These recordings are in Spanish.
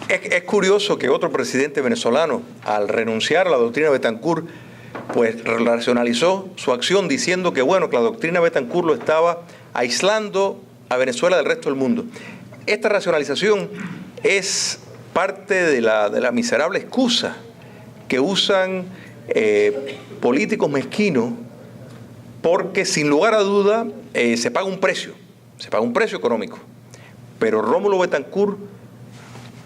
Es curioso que otro presidente venezolano, al renunciar a la doctrina Bettencourt, pues racionalizó su acción diciendo que, bueno, que la doctrina Bettencourt lo estaba aislando a Venezuela del resto del mundo. Esta racionalización es parte de la miserable excusa que usan políticos mezquinos, porque sin lugar a duda se paga un precio económico. Pero Rómulo Bettencourt,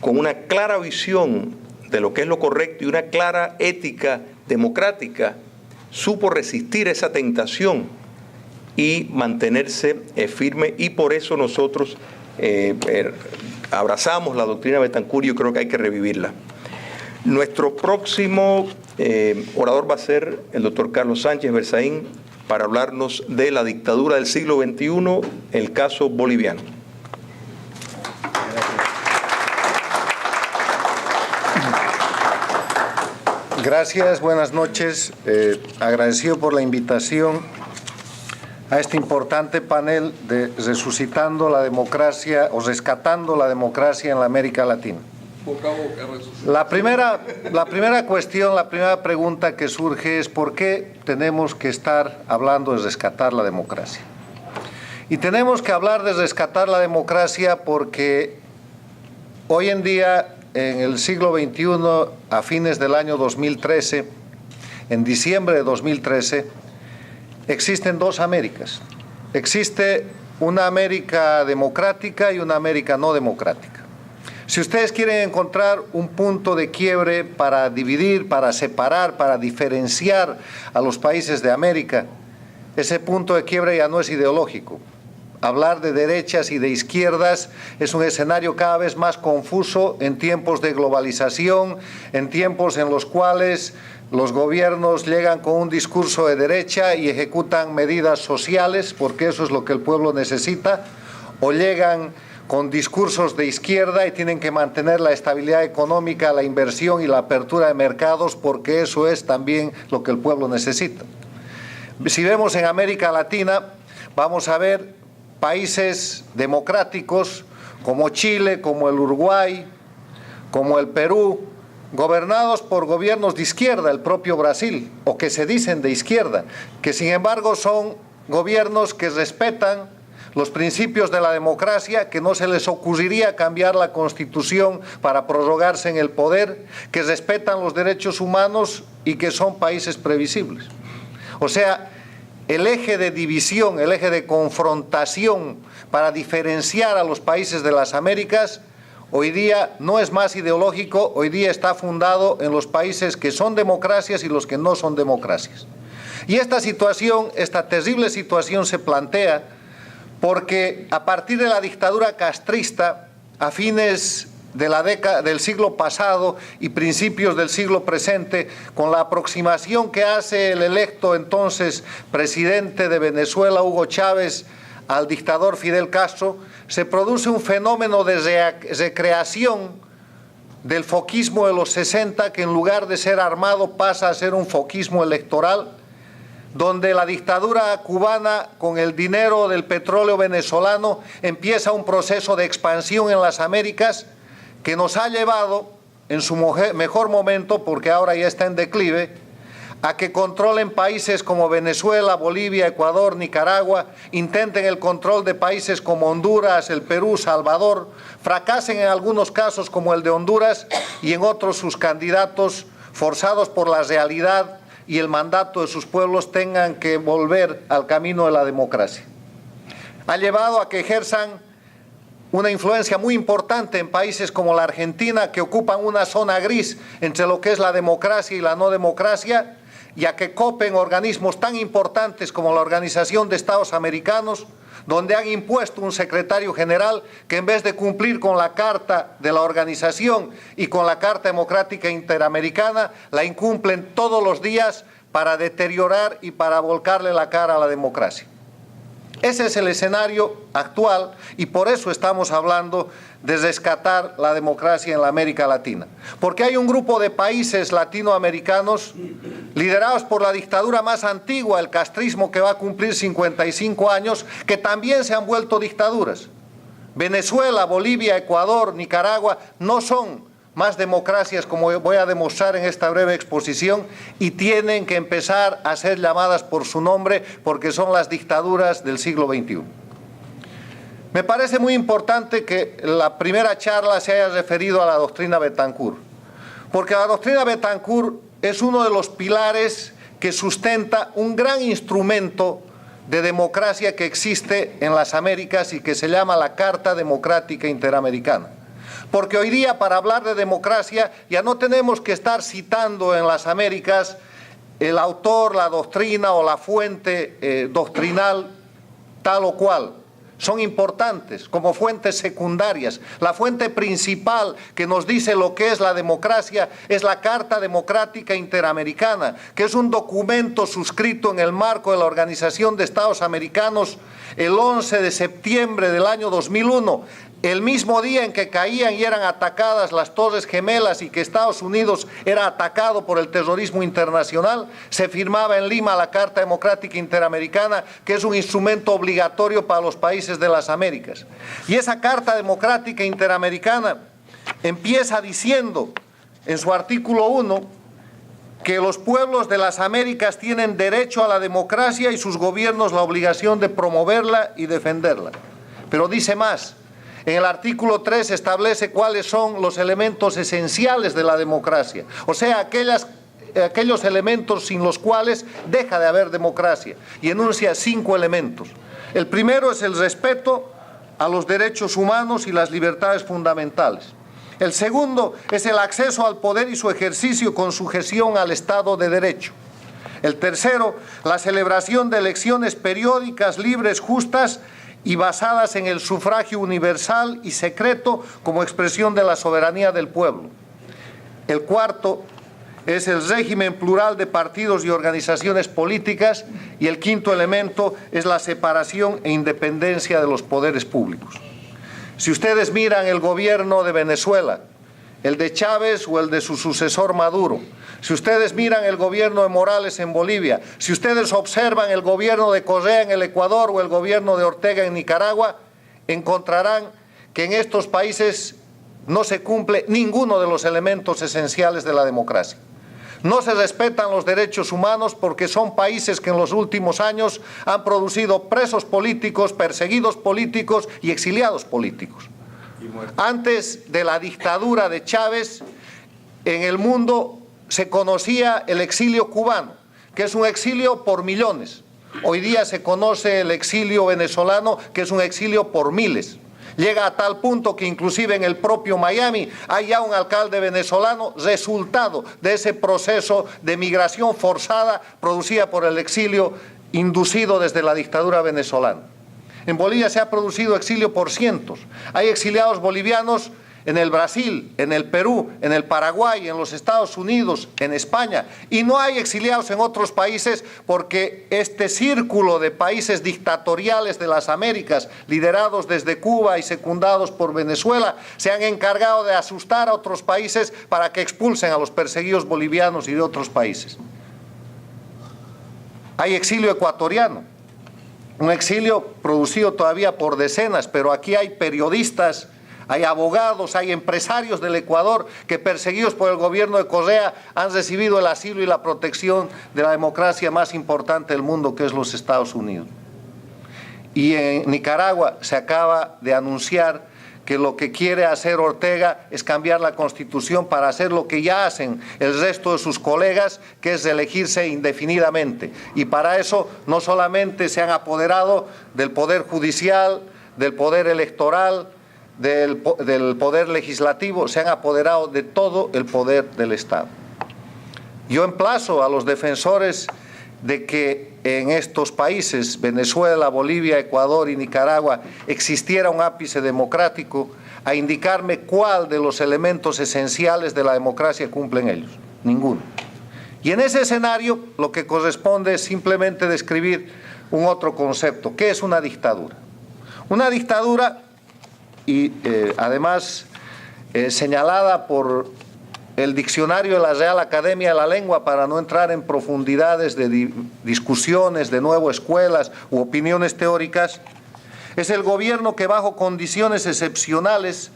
con una clara visión de lo que es lo correcto y una clara ética democrática, supo resistir esa tentación y mantenerse firme, y por eso nosotros abrazamos la doctrina Bettencourt y yo creo que hay que revivirla. Nuestro próximo orador va a ser el doctor Carlos Sánchez Berzaín para hablarnos de la dictadura del siglo XXI, el caso boliviano. Gracias, buenas noches. Agradecido por la invitación a este importante panel de Resucitando la Democracia o Rescatando la Democracia en la América Latina. Boca a boca, la primera cuestión, la primera pregunta que surge es ¿por qué tenemos que estar hablando de rescatar la democracia? Y tenemos que hablar de rescatar la democracia porque hoy en día, en el siglo XXI, a fines del año 2013, en diciembre de 2013, existen dos Américas. Existe una América democrática y una América no democrática. Si ustedes quieren encontrar un punto de quiebre para dividir, para separar, para diferenciar a los países de América, ese punto de quiebre ya no es ideológico. Hablar de derechas y de izquierdas es un escenario cada vez más confuso en tiempos de globalización, en tiempos en los cuales los gobiernos llegan con un discurso de derecha y ejecutan medidas sociales, porque eso es lo que el pueblo necesita, o llegan con discursos de izquierda y tienen que mantener la estabilidad económica, la inversión y la apertura de mercados, porque eso es también lo que el pueblo necesita. Si vemos en América Latina, vamos a ver países democráticos como Chile, como el Uruguay, como el Perú, gobernados por gobiernos de izquierda, el propio Brasil, o que se dicen de izquierda, que sin embargo son gobiernos que respetan los principios de la democracia, que no se les ocurriría cambiar la Constitución para prorrogarse en el poder, que respetan los derechos humanos y que son países previsibles. O sea, el eje de división, el eje de confrontación para diferenciar a los países de las Américas, hoy día no es más ideológico, hoy día está fundado en los países que son democracias y los que no son democracias. Y esta situación, esta terrible situación se plantea porque a partir de la dictadura castrista, a fines de la década del siglo pasado y principios del siglo presente, con la aproximación que hace el electo entonces presidente de Venezuela, Hugo Chávez, al dictador Fidel Castro, se produce un fenómeno de recreación del foquismo de los 60, que en lugar de ser armado pasa a ser un foquismo electoral, donde la dictadura cubana, con el dinero del petróleo venezolano, empieza un proceso de expansión en las Américas que nos ha llevado, en su mejor momento, porque ahora ya está en declive, a que controlen países como Venezuela, Bolivia, Ecuador, Nicaragua, intenten el control de países como Honduras, el Perú, Salvador, fracasen en algunos casos como el de Honduras y en otros sus candidatos, forzados por la realidad y el mandato de sus pueblos, tengan que volver al camino de la democracia. Ha llevado a que ejerzan una influencia muy importante en países como la Argentina, que ocupan una zona gris entre lo que es la democracia y la no democracia, y a que copen organismos tan importantes como la Organización de Estados Americanos, donde han impuesto un secretario general que, en vez de cumplir con la Carta de la Organización y con la Carta Democrática Interamericana, la incumplen todos los días para deteriorar y para volcarle la cara a la democracia. Ese es el escenario actual y por eso estamos hablando de rescatar la democracia en la América Latina. Porque hay un grupo de países latinoamericanos liderados por la dictadura más antigua, el castrismo, que va a cumplir 55 años, que también se han vuelto dictaduras. Venezuela, Bolivia, Ecuador, Nicaragua no son más democracias, como voy a demostrar en esta breve exposición, y tienen que empezar a ser llamadas por su nombre porque son las dictaduras del siglo XXI. Me parece muy importante que la primera charla se haya referido a la doctrina Bettencourt, porque la doctrina Bettencourt es uno de los pilares que sustenta un gran instrumento de democracia que existe en las Américas y que se llama la Carta Democrática Interamericana. Porque hoy día, para hablar de democracia, ya no tenemos que estar citando en las Américas el autor, la doctrina o la fuente doctrinal tal o cual. Son importantes como fuentes secundarias. La fuente principal que nos dice lo que es la democracia es la Carta Democrática Interamericana, que es un documento suscrito en el marco de la Organización de Estados Americanos el 11 de septiembre del año 2001, el mismo día en que caían y eran atacadas las Torres Gemelas y que Estados Unidos era atacado por el terrorismo internacional. Se firmaba en Lima la Carta Democrática Interamericana, que es un instrumento obligatorio para los países de las Américas. Y esa Carta Democrática Interamericana empieza diciendo en su artículo 1 que los pueblos de las Américas tienen derecho a la democracia y sus gobiernos la obligación de promoverla y defenderla. Pero dice más. En el artículo 3 establece cuáles son los elementos esenciales de la democracia, o sea, aquellos elementos sin los cuales deja de haber democracia, y enuncia 5 elementos. El primero es el respeto a los derechos humanos y las libertades fundamentales. El segundo es el acceso al poder y su ejercicio con sujeción al Estado de Derecho. El tercero, la celebración de elecciones periódicas, libres, justas y basadas en el sufragio universal y secreto como expresión de la soberanía del pueblo. El cuarto es el régimen plural de partidos y organizaciones políticas, y el quinto elemento es la separación e independencia de los poderes públicos. Si ustedes miran el gobierno de Venezuela, el de Chávez o el de su sucesor Maduro, si ustedes miran el gobierno de Morales en Bolivia, si ustedes observan el gobierno de Correa en el Ecuador o el gobierno de Ortega en Nicaragua, encontrarán que en estos países no se cumple ninguno de los elementos esenciales de la democracia. No se respetan los derechos humanos porque son países que en los últimos años han producido presos políticos, perseguidos políticos y exiliados políticos. Antes de la dictadura de Chávez, en el mundo se conocía el exilio cubano, que es un exilio por millones. Hoy día se conoce el exilio venezolano, que es un exilio por miles. Llega a tal punto que inclusive en el propio Miami hay ya un alcalde venezolano resultado de ese proceso de migración forzada producida por el exilio inducido desde la dictadura venezolana. En Bolivia se ha producido exilio por cientos. Hay exiliados bolivianos en el Brasil, en el Perú, en el Paraguay, en los Estados Unidos, en España. Y no hay exiliados en otros países porque este círculo de países dictatoriales de las Américas, liderados desde Cuba y secundados por Venezuela, se han encargado de asustar a otros países para que expulsen a los perseguidos bolivianos y de otros países. Hay exilio ecuatoriano, un exilio producido todavía por decenas, pero aquí hay periodistas, hay abogados, hay empresarios del Ecuador que, perseguidos por el gobierno de Correa, han recibido el asilo y la protección de la democracia más importante del mundo, que es los Estados Unidos. Y en Nicaragua se acaba de anunciar que lo que quiere hacer Ortega es cambiar la Constitución para hacer lo que ya hacen el resto de sus colegas, que es elegirse indefinidamente. Y para eso no solamente se han apoderado del poder judicial, del poder electoral, del poder legislativo, se han apoderado de todo el poder del Estado. Yo emplazo a los defensores de que en estos países, Venezuela, Bolivia, Ecuador y Nicaragua, existiera un ápice democrático, a indicarme cuál de los elementos esenciales de la democracia cumplen ellos. Ninguno. Y en ese escenario lo que corresponde es simplemente describir un otro concepto. ¿Qué es una dictadura? Una dictadura, y además señalada por el diccionario de la Real Academia de la Lengua, para no entrar en profundidades de discusiones de nuevo escuelas u opiniones teóricas, es el gobierno que bajo condiciones excepcionales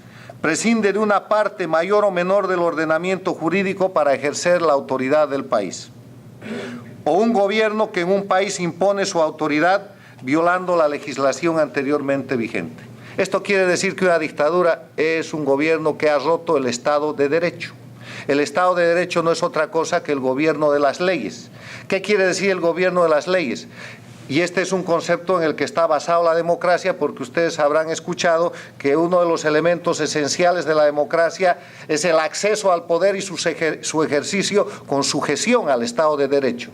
prescinde de una parte mayor o menor del ordenamiento jurídico para ejercer la autoridad del país. O un gobierno que en un país impone su autoridad violando la legislación anteriormente vigente. Esto quiere decir que una dictadura es un gobierno que ha roto el Estado de Derecho. El Estado de Derecho no es otra cosa que el gobierno de las leyes. ¿Qué quiere decir el gobierno de las leyes? Y este es un concepto en el que está basado la democracia, porque ustedes habrán escuchado que uno de los elementos esenciales de la democracia es el acceso al poder y su ejercicio con sujeción al Estado de Derecho.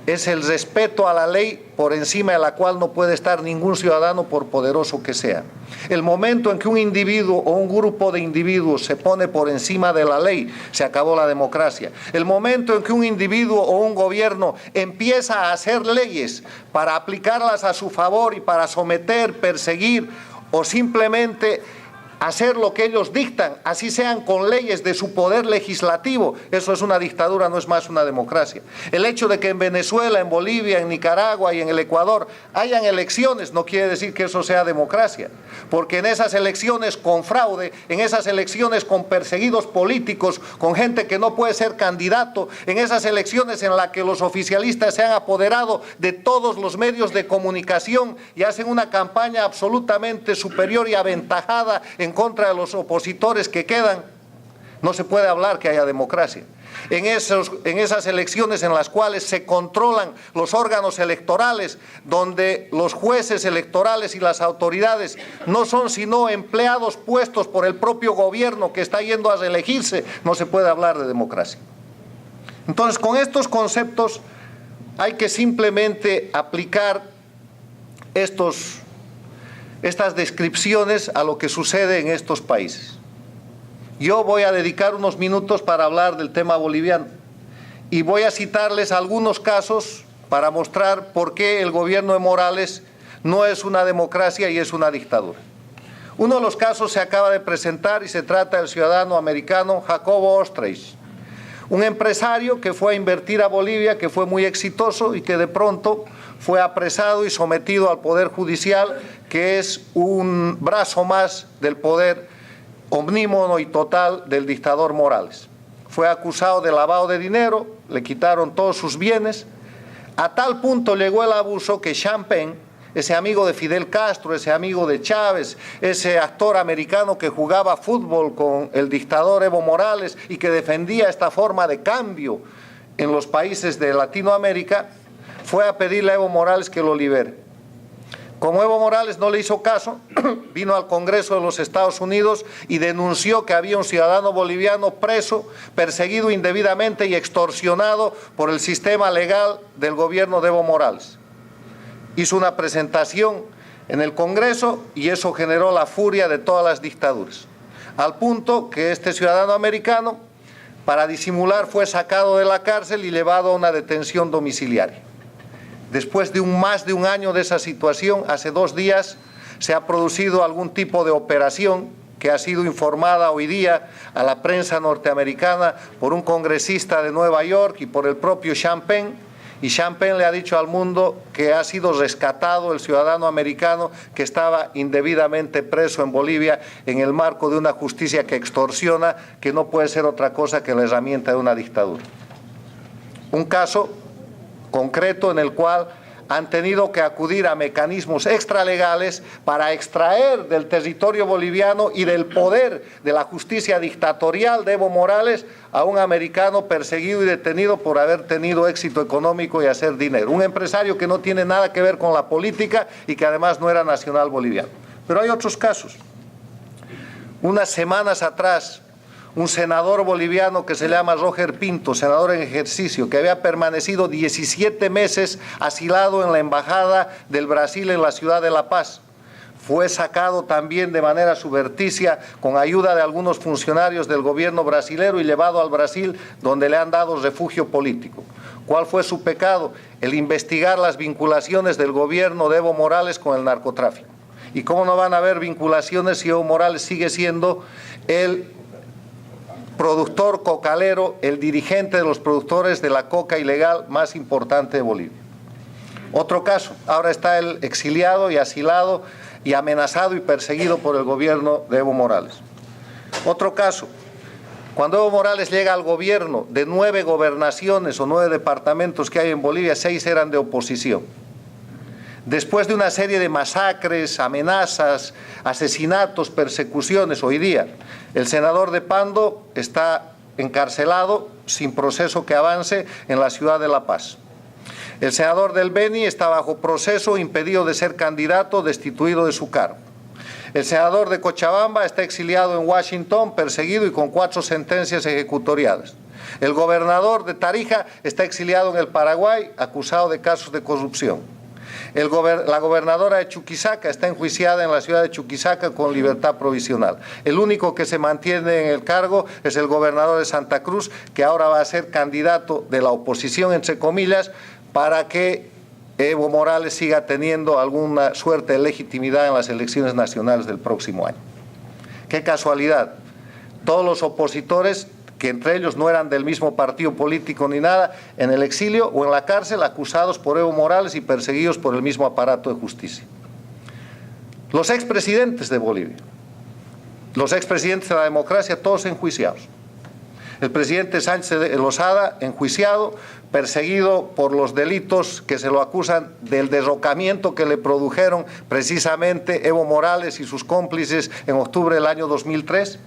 Es el respeto a la ley por encima de la cual no puede estar ningún ciudadano por poderoso que sea. El momento en que un individuo o un grupo de individuos se pone por encima de la ley, se acabó la democracia. El momento en que un individuo o un gobierno empieza a hacer leyes para aplicarlas a su favor y para someter, perseguir o simplemente hacer lo que ellos dictan, así sean con leyes de su poder legislativo, eso es una dictadura, no es más una democracia. El hecho de que en Venezuela, en Bolivia, en Nicaragua y en el Ecuador hayan elecciones no quiere decir que eso sea democracia, porque en esas elecciones con fraude, en esas elecciones con perseguidos políticos, con gente que no puede ser candidato, en esas elecciones en las que los oficialistas se han apoderado de todos los medios de comunicación y hacen una campaña absolutamente superior y aventajada en contra de los opositores que quedan, no se puede hablar que haya democracia. En esas elecciones en las cuales se controlan los órganos electorales, donde los jueces electorales y las autoridades no son sino empleados puestos por el propio gobierno que está yendo a reelegirse, no se puede hablar de democracia. Entonces, con estos conceptos hay que simplemente aplicar estas descripciones a lo que sucede en estos países. Yo voy a dedicar unos minutos para hablar del tema boliviano y voy a citarles algunos casos para mostrar por qué el gobierno de Morales no es una democracia y es una dictadura. Uno de los casos se acaba de presentar y se trata del ciudadano americano Jacobo Ostreich, un empresario que fue a invertir a Bolivia, que fue muy exitoso y que de pronto fue apresado y sometido al Poder Judicial, que es un brazo más del poder omnímodo y total del dictador Morales. Fue acusado de lavado de dinero, le quitaron todos sus bienes. A tal punto llegó el abuso que Sean Penn, ese amigo de Fidel Castro, ese amigo de Chávez, ese actor americano que jugaba fútbol con el dictador Evo Morales y que defendía esta forma de cambio en los países de Latinoamérica, fue a pedirle a Evo Morales que lo libere. Como Evo Morales no le hizo caso, vino al Congreso de los Estados Unidos y denunció que había un ciudadano boliviano preso, perseguido indebidamente y extorsionado por el sistema legal del gobierno de Evo Morales. Hizo una presentación en el Congreso y eso generó la furia de todas las dictaduras, al punto que este ciudadano americano, para disimular, fue sacado de la cárcel y llevado a una detención domiciliaria. Después de más de un año de esa situación, hace 2 días se ha producido algún tipo de operación que ha sido informada hoy día a la prensa norteamericana por un congresista de Nueva York y por el propio Sean Penn. Y Sean Penn le ha dicho al mundo que ha sido rescatado el ciudadano americano que estaba indebidamente preso en Bolivia en el marco de una justicia que extorsiona, que no puede ser otra cosa que la herramienta de una dictadura. Un caso concreto en el cual han tenido que acudir a mecanismos extralegales para extraer del territorio boliviano y del poder de la justicia dictatorial de Evo Morales a un americano perseguido y detenido por haber tenido éxito económico y hacer dinero. Un empresario que no tiene nada que ver con la política y que además no era nacional boliviano. Pero hay otros casos. Unas semanas atrás, un senador boliviano que se llama Roger Pinto, senador en ejercicio, que había permanecido 17 meses asilado en la embajada del Brasil en la ciudad de La Paz, fue sacado también de manera subrepticia con ayuda de algunos funcionarios del gobierno brasilero y llevado al Brasil, donde le han dado refugio político. ¿Cuál fue su pecado? El investigar las vinculaciones del gobierno de Evo Morales con el narcotráfico. ¿Y cómo no van a haber vinculaciones si Evo Morales sigue siendo el productor cocalero, el dirigente de los productores de la coca ilegal más importante de Bolivia? Otro caso, ahora está el exiliado y asilado y amenazado y perseguido por el gobierno de Evo Morales. Otro caso, cuando Evo Morales llega al gobierno, de 9 gobernaciones o 9 departamentos que hay en Bolivia, 6 eran de oposición. Después de una serie de masacres, amenazas, asesinatos, persecuciones, hoy día el senador de Pando está encarcelado sin proceso que avance en la ciudad de La Paz. El senador del Beni está bajo proceso, impedido de ser candidato, destituido de su cargo. El senador de Cochabamba está exiliado en Washington, perseguido y con 4 sentencias ejecutoriadas. El gobernador de Tarija está exiliado en el Paraguay, acusado de casos de corrupción. La gobernadora de Chuquisaca está enjuiciada en la ciudad de Chuquisaca con libertad provisional. El único que se mantiene en el cargo es el gobernador de Santa Cruz, que ahora va a ser candidato de la oposición, entre comillas, para que Evo Morales siga teniendo alguna suerte de legitimidad en las elecciones nacionales del próximo año. Qué casualidad, todos los opositores, que entre ellos no eran del mismo partido político ni nada, en el exilio o en la cárcel, acusados por Evo Morales y perseguidos por el mismo aparato de justicia. Los expresidentes de Bolivia, los expresidentes de la democracia, todos enjuiciados. El presidente Sánchez de Lozada, enjuiciado, perseguido por los delitos que se lo acusan del derrocamiento que le produjeron precisamente Evo Morales y sus cómplices en octubre del año 2003.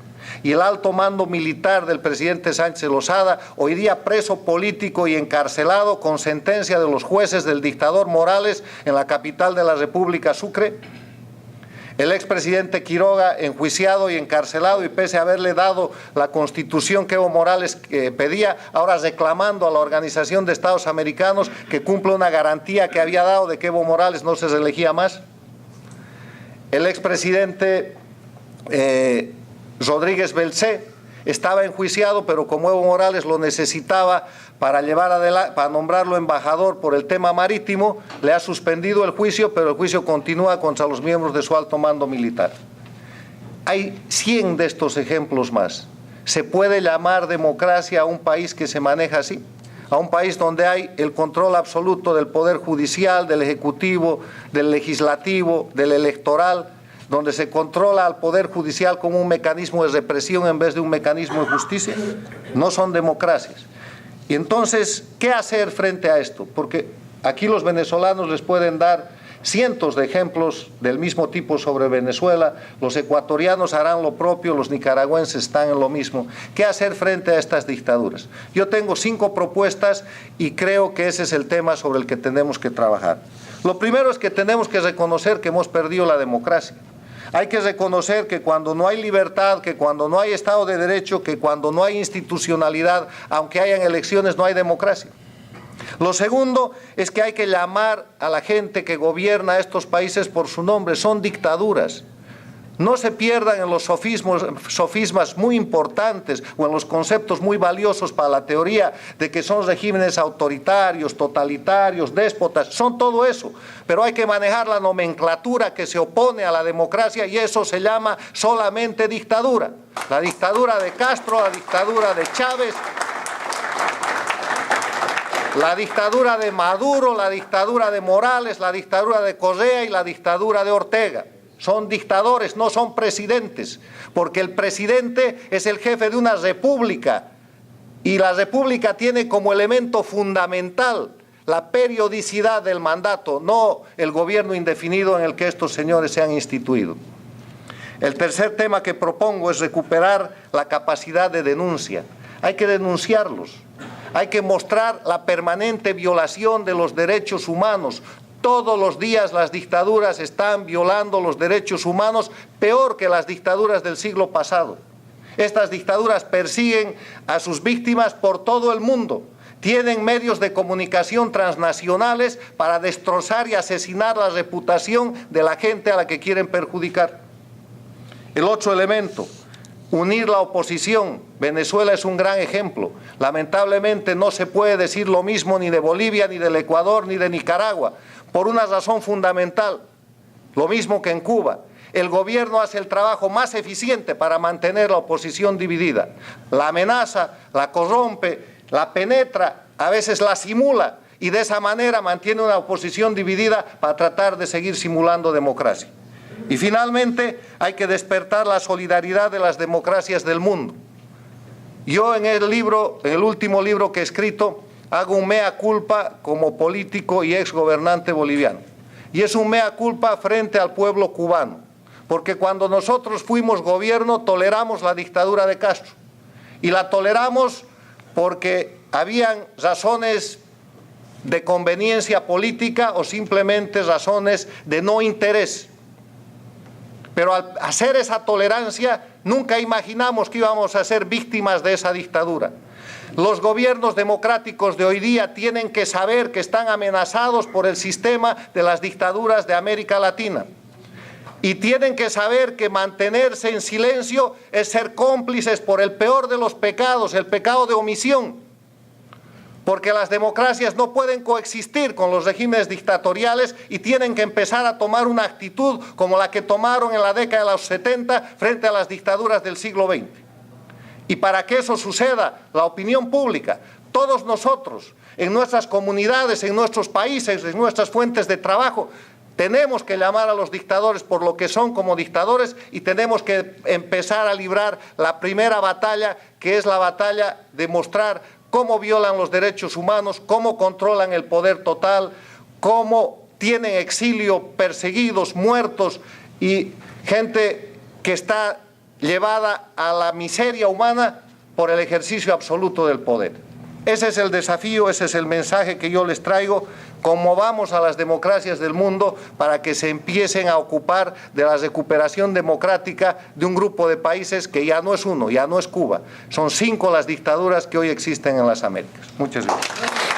Y el alto mando militar del presidente Sánchez Lozada, hoy día preso político y encarcelado con sentencia de los jueces del dictador Morales en la capital de la República, Sucre. El expresidente Quiroga, enjuiciado y encarcelado, y pese a haberle dado la constitución que Evo Morales pedía, ahora reclamando a la Organización de Estados Americanos que cumpla una garantía que había dado de que Evo Morales no se reelegía más. El expresidente Rodríguez Belcé estaba enjuiciado, pero como Evo Morales lo necesitaba para nombrarlo embajador por el tema marítimo, le ha suspendido el juicio, pero el juicio continúa contra los miembros de su alto mando militar. Hay 100 de estos ejemplos más. ¿Se puede llamar democracia a un país que se maneja así? A un país donde hay el control absoluto del poder judicial, del ejecutivo, del legislativo, del electoral, donde se controla al Poder Judicial como un mecanismo de represión en vez de un mecanismo de justicia. No son democracias. Y entonces, ¿qué hacer frente a esto? Porque aquí los venezolanos les pueden dar cientos de ejemplos del mismo tipo sobre Venezuela, los ecuatorianos harán lo propio, los nicaragüenses están en lo mismo. ¿Qué hacer frente a estas dictaduras? Yo tengo 5 propuestas y creo que ese es el tema sobre el que tenemos que trabajar. Lo primero es que tenemos que reconocer que hemos perdido la democracia. Hay que reconocer que cuando no hay libertad, que cuando no hay Estado de Derecho, que cuando no hay institucionalidad, aunque hayan elecciones, no hay democracia. Lo segundo es que hay que llamar a la gente que gobierna estos países por su nombre, son dictaduras. No se pierdan en los sofismas muy importantes o en los conceptos muy valiosos para la teoría de que son regímenes autoritarios, totalitarios, déspotas, son todo eso. Pero hay que manejar la nomenclatura que se opone a la democracia y eso se llama solamente dictadura. La dictadura de Castro, la dictadura de Chávez, la dictadura de Maduro, la dictadura de Morales, la dictadura de Correa y la dictadura de Ortega. Son dictadores, no son presidentes, porque el presidente es el jefe de una república y la república tiene como elemento fundamental la periodicidad del mandato, no el gobierno indefinido en el que estos señores se han instituido. El tercer tema que propongo es recuperar la capacidad de denuncia. Hay que denunciarlos, hay que mostrar la permanente violación de los derechos humanos. Todos los días las dictaduras están violando los derechos humanos peor que las dictaduras del siglo pasado. Estas dictaduras persiguen a sus víctimas por todo el mundo. Tienen medios de comunicación transnacionales para destrozar y asesinar la reputación de la gente a la que quieren perjudicar. El otro elemento, unir la oposición. Venezuela es un gran ejemplo. Lamentablemente no se puede decir lo mismo ni de Bolivia, ni del Ecuador, ni de Nicaragua, por una razón fundamental, lo mismo que en Cuba. El gobierno hace el trabajo más eficiente para mantener la oposición dividida. La amenaza, la corrompe, la penetra, a veces la simula y de esa manera mantiene una oposición dividida para tratar de seguir simulando democracia. Y finalmente hay que despertar la solidaridad de las democracias del mundo. Yo en el último libro que he escrito, hago un mea culpa como político y exgobernante boliviano. Y es un mea culpa frente al pueblo cubano, porque cuando nosotros fuimos gobierno toleramos la dictadura de Castro. Y la toleramos porque habían razones de conveniencia política o simplemente razones de no interés. Pero al hacer esa tolerancia, nunca imaginamos que íbamos a ser víctimas de esa dictadura. Los gobiernos democráticos de hoy día tienen que saber que están amenazados por el sistema de las dictaduras de América Latina. Y tienen que saber que mantenerse en silencio es ser cómplices por el peor de los pecados, el pecado de omisión. Porque las democracias no pueden coexistir con los regímenes dictatoriales y tienen que empezar a tomar una actitud como la que tomaron en la década de los 70 frente a las dictaduras del siglo XX. Y para que eso suceda, la opinión pública, todos nosotros, en nuestras comunidades, en nuestros países, en nuestras fuentes de trabajo, tenemos que llamar a los dictadores por lo que son como dictadores y tenemos que empezar a librar la primera batalla, que es la batalla de mostrar cómo violan los derechos humanos, cómo controlan el poder total, cómo tienen exilio, perseguidos, muertos y gente que está llevada a la miseria humana por el ejercicio absoluto del poder. Ese es el desafío, ese es el mensaje que yo les traigo. Conmovamos a las democracias del mundo para que se empiecen a ocupar de la recuperación democrática de un grupo de países que ya no es uno, ya no es Cuba. Son 5 las dictaduras que hoy existen en las Américas. Muchas gracias.